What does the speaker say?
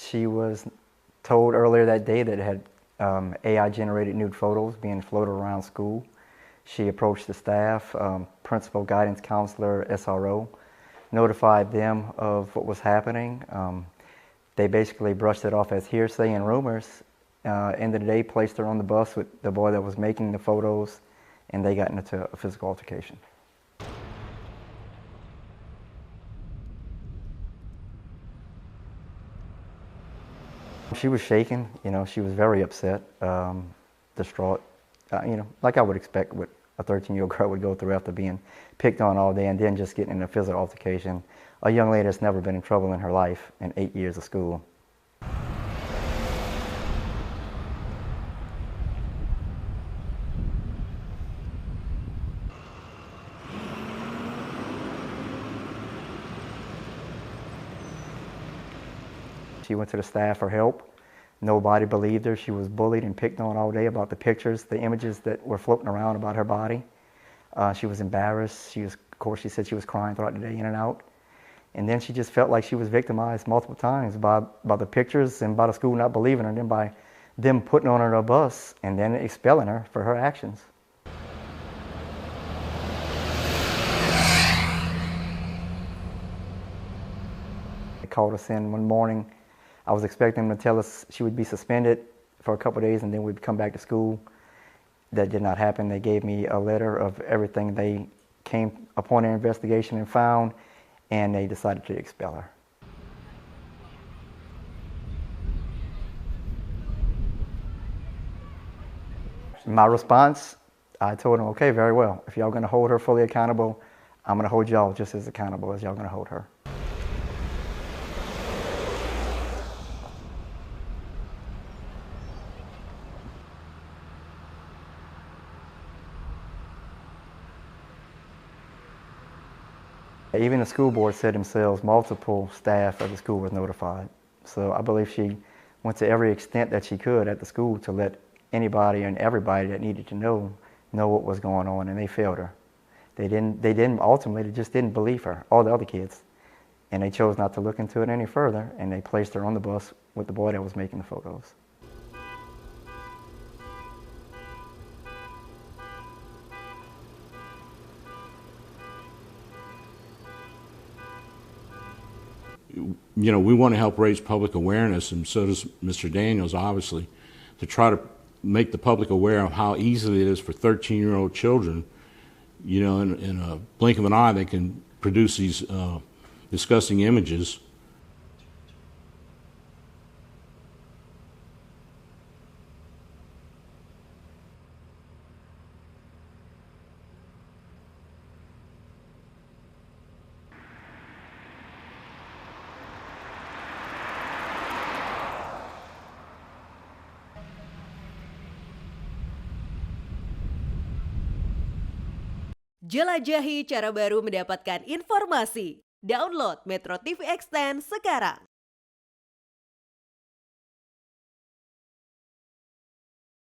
she was told earlier that day that it had AI-generated nude photos being floated around school. She approached the staff, principal, guidance counselor, SRO, notified them of what was happening. They basically brushed it off as hearsay and rumors. End of the day, placed her on the bus with the boy that was making the photos, and they got into a physical altercation. She was shaken, she was very upset, distraught, like I would expect what a 13-year-old girl would go through after being picked on all day and then just getting in a physical altercation. A young lady that's never been in trouble in her life in 8 years of school. She went to the staff for help. Nobody believed her. She was bullied and picked on all day about the pictures, the images that were floating around about her body. She was embarrassed. Of course, she said she was crying throughout the day, in and out. And then she just felt like she was victimized multiple times by the pictures and by the school not believing her, and then by them putting her on a bus and then expelling her for her actions. They called us in one morning. I was expecting them to tell us she would be suspended for a couple of days and then we'd come back to school. That did not happen. They gave me a letter of everything they came upon their investigation and found, and they decided to expel her. My response, I told them, okay, very well. If y'all going to hold her fully accountable, I'm going to hold y'all just as accountable as y'all going to hold her. Even the school board said themselves, multiple staff of the school was notified. So I believe she went to every extent that she could at the school to let anybody and everybody that needed to know what was going on, and they failed her. Ultimately, they just didn't believe her, all the other kids. And they chose not to look into it any further, and they placed her on the bus with the boy that was making the photos. We want to help raise public awareness, and so does Mr. Daniels, obviously, to try to make the public aware of how easily it is for 13-year-old children, in a blink of an eye, they can produce these disgusting images. Jelajahi cara baru mendapatkan informasi. Download MetroTV Extend sekarang.